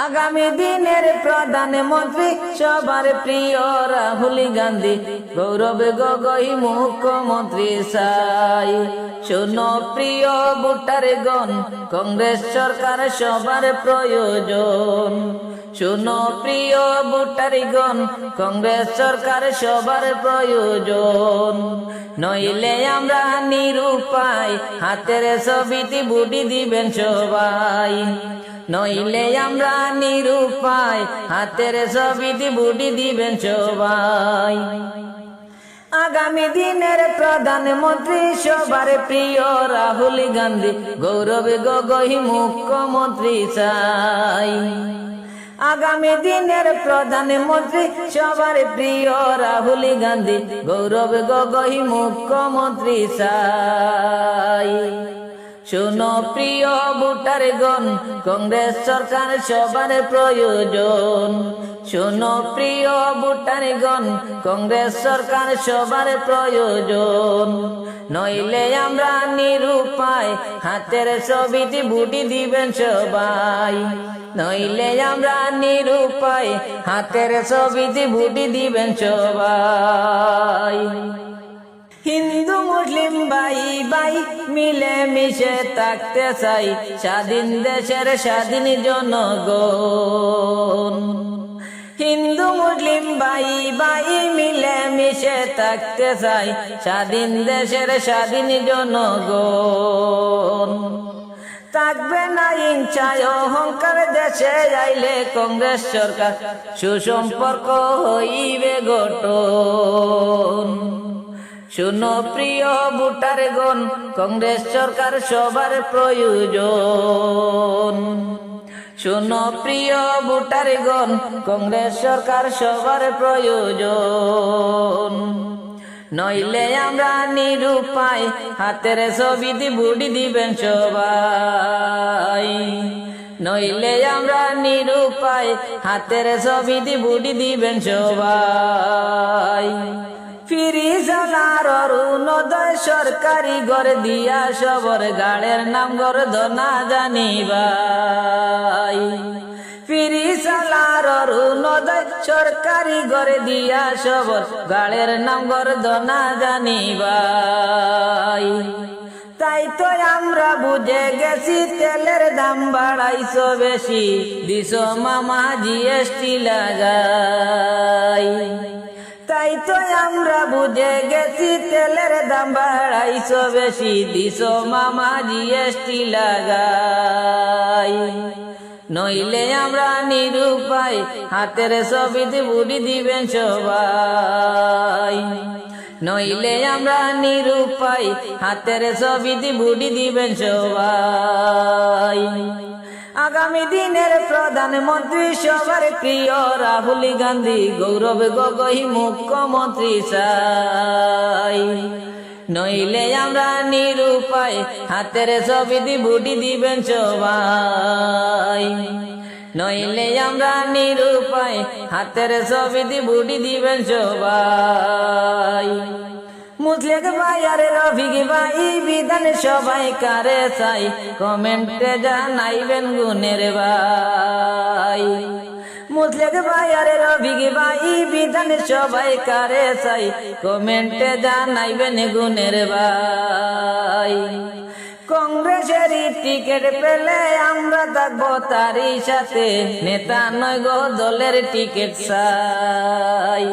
আগামী দিনের প্রধানমন্ত্রী সবার প্রিয় রাহুল গান্ধী, গৌরব গগৈ মুখ্যমন্ত্রী চাই। শোনো প্রিয় ভোটারগণ, কংগ্রেস সরকার সবার প্রয়োজন। শোনো প্রিয় ভোটারগণ, কংগ্রেস সরকার সবার প্রয়োজন। নইলে আমরা নিরুপায়, হাতের ছবিতে বুটি দিবেন সবাই। নইলে আমরা নিরুপায়, হাতের ছবিতে বুটি দিবেন সবাই। আগামী দিনের প্রধানমন্ত্রী সবার প্রিয় রাহুল গান্ধী, গৌরব গগৈ মুখ্যমন্ত্রী চাই। আগামী দিনের প্রধানমন্ত্রী সবার প্রিয় রাহুল গান্ধী, গৌরব গগৈ মুখ্যমন্ত্রী চাই। শোনো প্রিয় ভোটারগণ, কংগ্রেস সরকার সবার প্রয়োজন। শোনো প্রিয় ভোটারগণ, কংগ্রেস সরকার সবার প্রয়োজন। নইলে আমরা নিরুপায়, হাতের ছবিতে বুটি দিবেন সবাই। নইলে আমরা নিরুপায়, হাতের ছবিতে বুটি দিবেন সবাই। হিন্দু মুসলিম ভাই ভাই মিলে মিশে থাকতে চাই, স্বাধীন দেশের স্বাধীন জনগণ। হিন্দু মুসলিম ভাই ভাই মিলে মিশে থাকতে চাই, স্বাধীন দেশের স্বাধীন জনগণ। থাকবে না হিংসায় অহংকার, দেশে আইলে কংগ্রেস সরকার সুসম্পর্ক হইবে গঠন। শোনো প্রিয় ভোটারগণ, কংগ্রেস সরকার সবার প্রয়োজন। শোনো প্রিয় ভোটারগণ, কংগ্রেস সরকার সবার প্রয়োজন। নইলে আমরা নিরুপায়, হাতের ছবিতে বুটি দিবেন সবাই। নইলে আমরা নিরুপায়, হাতের ছবিতে বুটি দিবেন সবাই। ফিরি জানার অরুণোদয় সরকারি ঘর দিয়া, সবর গাড়ের নাম গর্ধনা জানিবাই। ফিরি চালার অরুণোদয় সরকারি ঘর দিয়া, সবর গাড়ের নাম গর্ধনা জানিবাই। তাই তো আমরা বুঝে গেছি, তেলের দাম বাড়াইছো বেশি, দিছো মামা জিএসটি লাগাই। তাই তো আমরা বুঝে গেছি, তেলের দাম বাড়াইছো বেশি, দিছো মামা জিএসটি লাগাই। নইলে আমরা নিরুপায়, হাতের ছবিতে বুটি দিবেন সবাই। নইলে আমরা নিরুপায়, হাতের ছবিতে বুটি দিবেন সবাই। আগামী দিনের প্রধানমন্ত্রী সবার প্রিয় রাহুল গান্ধী, গৌরব গগৈ মুখ্যমন্ত্রী চাই। নইলে আমরা নিরুপায়, হাতের ছবিতে বুটি দিবেন সবাই। নইলে আমরা নিরুপায়, হাতের ছবিতে বুটি দিবেন সবাই। মুসলিম ভাই আর রফিক ভাই বিধান সবাই কারে চাই, কমেন্টে জানাইবেন গুণের ভাই। মুসলিম ভাই আর রফিক ভাই বিধান সবাই কারে চাই, কমেন্টে জানাইবেন গুণের ভাই। কংগ্রেসের টিকিট পেলে আমরা থাকবো তারই সাথে, নেতা নয় গো দলের টিকিট চাই।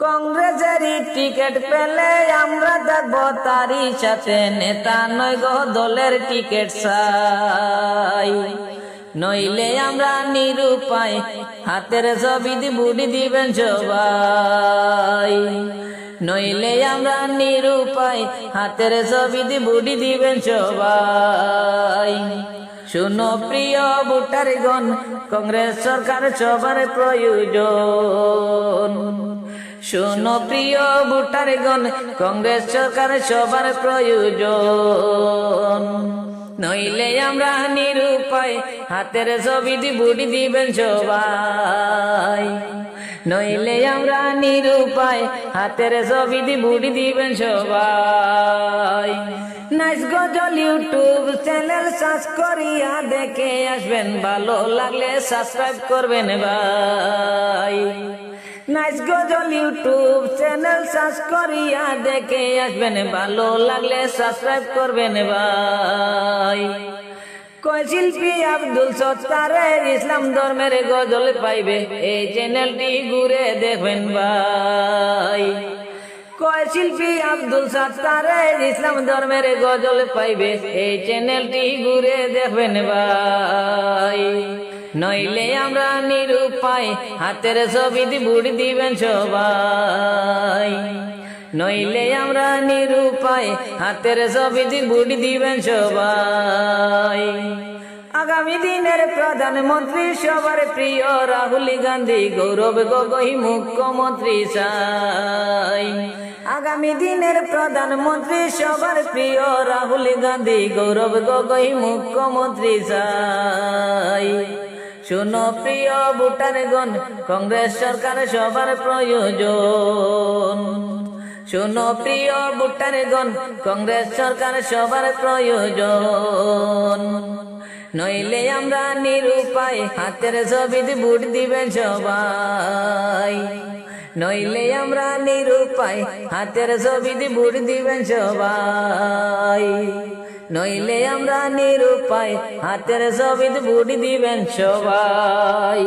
কংগ্রেসের টিকিট পেলে আমরা থাকবো তারই সাথে, নেতা নয় গো দলের টিকিট চাই। নইলে আমরা নিরুপায়, হাতের ছবিতে বুটি দিবেন সবাই। নইলে আমরা নিরুপায়, হাতের ছবিতে বুটি দিবেন সবাই। শোনো প্রিয় ভোটারগণ, কংগ্রেস সরকার সবার প্রয়োজন। শোনো প্রিয় ভোটারগণ, কংগ্রেস সরকার সবার প্রয়োজন। নইলে আমরা নিরুপায়, হাতের ছবিতে বুটি দিবেন সবাই। নইলে আমরা নিরুপায়, হাতের ছবিতে বুটি দিবেন সবাই। নাইস গজল ইউটিউব চ্যানেল সার্চ করিয়া দেখে আসবেন, ভালো লাগলে সাবস্ক্রাইব করবেন ভাই। নাইস গজল ইউটিউব চ্যানেল সার্চ করিয়া দেখে আসবেন, ভালো লাগলে সাবস্ক্রাইব করবেন ভাই। কয় শিল্পী আব্দুল সত্তারের ইসলাম ধর্মের গজল পাইবে, এই চ্যানেলটি ঘুরে দেখবেন ভাই। কয় শিল্পী আব্দুল সত্তারের ইসলাম ধর্মের গজল পাইবে, এই চ্যানেলটি ঘুরে দেখবেন ভাই। নইলে আমরা নিরুপায়, হাতের ছবি বুড়ি দিবেন সবাই। নইলে আমরা নিরুপায়, হাতের ছবি বুড়ি দিবেন সবাই। আগামী দিনের প্রধানমন্ত্রী সবার প্রিয় রাহুল গান্ধী, গৌরব গগৈ মুখ্যমন্ত্রী চাই। আগামী দিনের প্রধানমন্ত্রী সবার প্রিয় রাহুল গান্ধী, গৌরব গগৈ মুখ্যমন্ত্রী চাই। শুনো প্রিয় ভোটারগণ, কংগ্রেস সরকার সবার প্রয়োজন। শুনো প্রিয় ভোটারগণ, কংগ্রেস সরকার সবার প্রয়োজন। নইলে আমরা নিরুপায়, হাতের ছবিতে ভোট দিবেন সবাই। নইলে আমরা নিরুপায়, হাতের ছবিতে ভোট দিবেন সবাই। নইলে আমরা নিরুপায়, হাতের ছবিতে ভোট দিবেন সবাই।